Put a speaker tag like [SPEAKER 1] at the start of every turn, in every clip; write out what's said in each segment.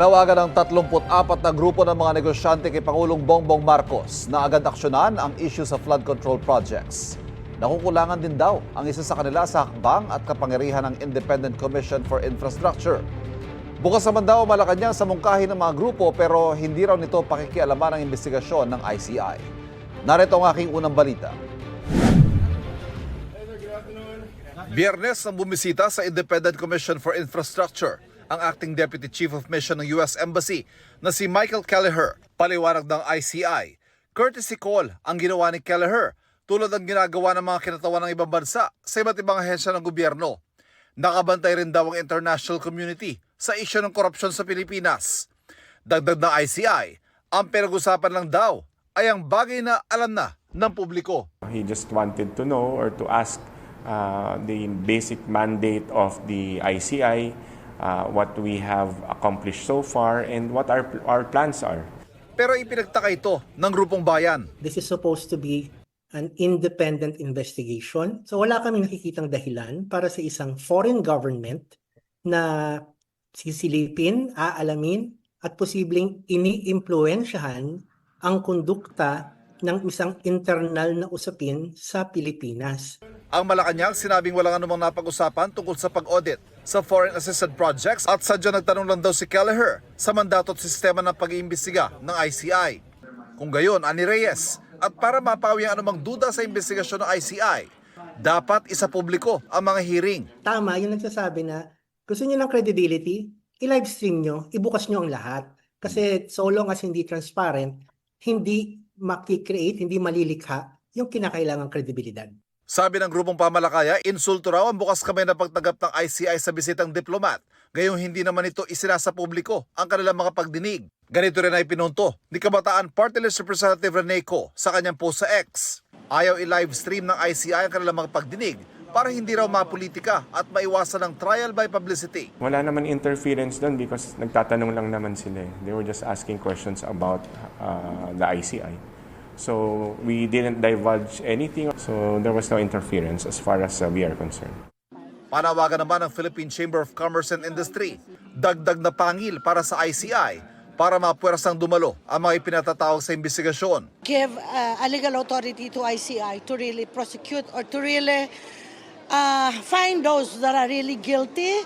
[SPEAKER 1] Nanawagan ng 34 na grupo ng mga negosyante kay Pangulong Bongbong Marcos na agad aksyonan ang issue sa flood control projects. Nakukulangan din daw ang isa sa kanila sa hakbang at kapangyarihan ng Independent Commission for Infrastructure. Bukas naman daw Malacanang sa mungkahi ng mga grupo pero hindi raw nito pakikialaman ang investigasyon ng ICI. Narito ang aking unang balita. Biyernes nang bumisita sa Independent Commission for Infrastructure ang Acting Deputy Chief of Mission ng US Embassy na si Michael Kelleher. Paliwanag ng ICI, courtesy call ang ginawa ni Kelleher tulad ng ginagawa ng mga kinatawan ng ibang bansa sa iba't ibang ahensya ng gobyerno. Nakabantay rin daw ang international community sa isyu ng korupsyon sa Pilipinas. Dagdag ng ICI, ang pinag-usapan lang daw ay ang bagay na alam na ng publiko.
[SPEAKER 2] He just wanted to know or to ask the basic mandate of the ICI, what we have accomplished so far, and what our plans are.
[SPEAKER 1] Pero ipinagtaka ito ng grupong bayan.
[SPEAKER 3] This is supposed to be an independent investigation. So wala kaming nakikitang dahilan para sa isang foreign government na sisilipin, aalamin, at posibleng ini-impluensyahan ang kondukta ng isang internal na usapin sa Pilipinas.
[SPEAKER 1] Ang Malacanang sinabing walang anumang napag-usapan tungkol sa pag-audit sa foreign assisted projects at sadya nagtanong lang daw si Kelleher sa mandato at sistema ng pag-iimbestiga ng ICI. Kung gayon, ani Reyes, at para mapawi ang anumang duda sa investigasyon ng ICI, dapat isa publiko ang mga hearing.
[SPEAKER 3] Tama, yung nagsasabi na gusto niyo ng credibility, i-livestream nyo, ibukas nyo ang lahat. Kasi so long as hindi transparent, hindi makikreate, hindi malilikha yung kinakailangang kredibilidad.
[SPEAKER 1] Sabi ng grupong pamalakaya, insulto raw ang bukas kamay na pagtanggap ng ICI sa bisitang diplomat. Gayong hindi naman ito isinasa publiko ang kanilang mga pagdinig. Ganito rin ay pinunto ni Kabataan Party List Representative Rene Co sa kanyang post sa X. Ayaw i-livestream ng ICI ang kanilang mga pagdinig para hindi raw mapolitika at maiwasan ng trial by publicity.
[SPEAKER 2] Wala naman interference doon because nagtatanong lang naman sila. They were just asking questions about the ICI. So we didn't divulge anything. So there was no interference as far as we are concerned.
[SPEAKER 1] Panawagan naman ng Philippine Chamber of Commerce and Industry, dagdag na pangil para sa ICI para mapuwersang dumalo ang mga ipinatatawag sa investigasyon.
[SPEAKER 4] Give a legal authority to ICI to really prosecute or to really find those that are really guilty.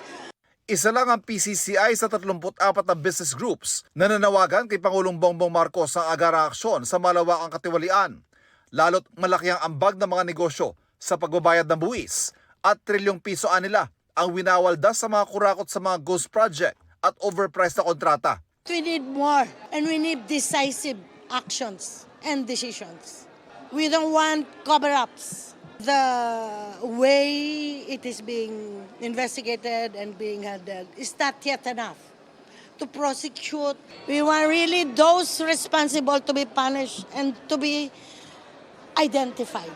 [SPEAKER 1] Isa lang ang PCCI sa 34 na business groups na nanawagan kay Pangulong Bongbong Marcos ang agarang aksyon sa malawakang katiwalian. Lalo't malaki ang ambag ng mga negosyo sa pagbabayad ng buwis at trilyong piso nila ang winawaldas sa mga kurakot sa mga ghost project at overpriced na kontrata.
[SPEAKER 4] We need more and we need decisive actions and decisions. We don't want cover-ups. The way it is being investigated and being handled is not yet enough to prosecute. We want really those responsible to be punished and to be identified.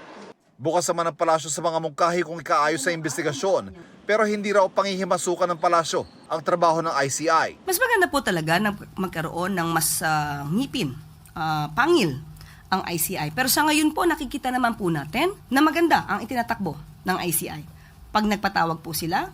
[SPEAKER 1] Bukas naman ang palasyo sa mga mungkahi kung ikaayos sa investigasyon, pero hindi raw pangihimasukan ng palasyo ang trabaho ng ICI.
[SPEAKER 5] Mas maganda po talaga na magkaroon ng mas ngipin, pangil ang ICI. Pero sa ngayon po, nakikita naman po natin na maganda ang itinatakbo ng ICI. Pag nagpatawag po sila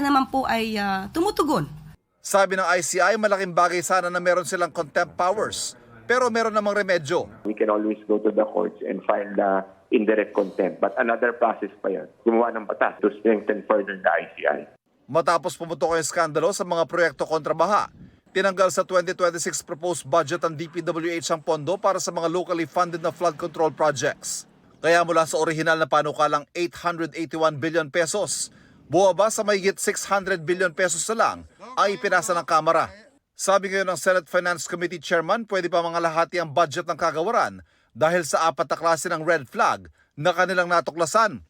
[SPEAKER 5] naman po ay tumutugon.
[SPEAKER 1] Sabi ng ICI, malaking bagay sana na meron silang contempt powers, pero meron namang remedyo.
[SPEAKER 6] We can always go to the courts and file the indirect contempt. But another process pa yan. Gumawa ng batas to strengthen further the ICI.
[SPEAKER 1] Matapos pumutok ang skandalo sa mga proyekto kontra baha, tinanggal sa 2026 proposed budget ang DPWH ang pondo para sa mga locally funded na flood control projects. Kaya mula sa orihinal na panukalang 881 billion pesos, buwaba sa mahigit 600 billion pesos na lang ay ipinasa ng Kamara. Sabi ngayon ng Senate Finance Committee Chairman, pwede pa mga lahati ang budget ng kagawaran dahil sa 4 na klase ng red flag na kanilang natuklasan.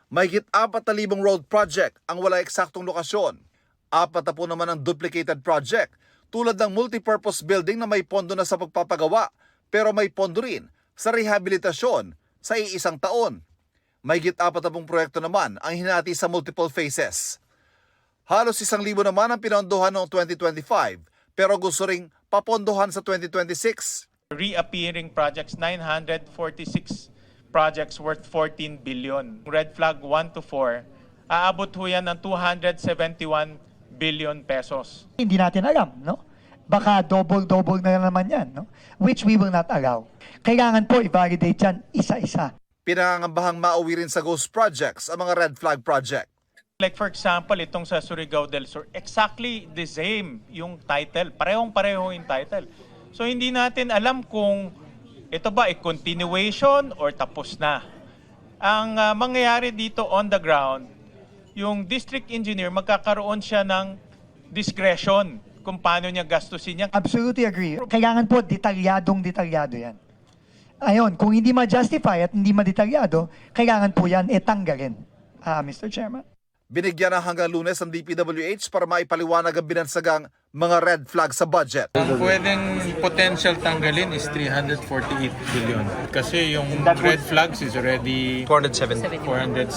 [SPEAKER 1] Mahigit 4,000 road project ang wala eksaktong lokasyon. 40 naman ang duplicated project, tulad ng multipurpose building na may pondo na sa pagpapagawa pero may pondo rin sa rehabilitasyon sa iisang taon. Mahigit 40 proyekto naman ang hinati sa multiple phases. Halos 1,000 naman ang pinondohan noong 2025 pero gusto ring papondohan sa 2026.
[SPEAKER 7] Reappearing projects, 946 projects worth 14 billion. Red flag 1 to 4, aabot ho yan ng 271 billion pesos.
[SPEAKER 8] Hindi natin alam, no? baka double-double na naman yan, no? Which we will not allow. Kailangan po i-validate yan isa-isa.
[SPEAKER 1] Pinangangambahang mauwi rin sa ghost projects ang mga red flag project.
[SPEAKER 7] Like for example, itong sa Surigao del Sur, exactly the same yung title. Parehong-pareho yung title. So hindi natin alam kung ito ba ay continuation or tapos na. Ang mangyayari dito on the ground, yung district engineer magkakaroon siya ng discretion kung paano niya gastusin yan.
[SPEAKER 8] Absolutely agree. Kailangan po detalyado yan. Ayon, kung hindi ma-justify at hindi ma-detalyado, kailangan po yan tanggalin, Mr. Chairman.
[SPEAKER 1] Binigyan na hanggang Lunes ang DPWH para maipaliwanag ang binansagang mga red flag sa budget.
[SPEAKER 9] Ang pwedeng potential tanggalin is 348 billion. Kasi yung red flags is already 271.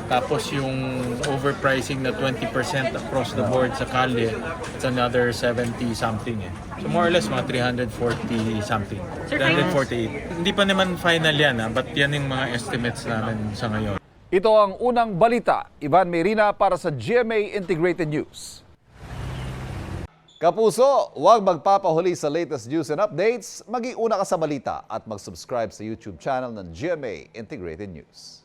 [SPEAKER 9] Tapos yung overpricing na 20% across the board sa kalye, it's another 70-something. So more or less mga 340-something. 348. Hindi pa naman final yan, but yan yung mga estimates namin sa ngayon.
[SPEAKER 1] Ito ang unang balita. Ivan Merina para sa GMA Integrated News. Kapuso, huwag magpapahuli sa latest news and updates. Mag-iuna ka sa balita at mag-subscribe sa YouTube channel ng GMA Integrated News.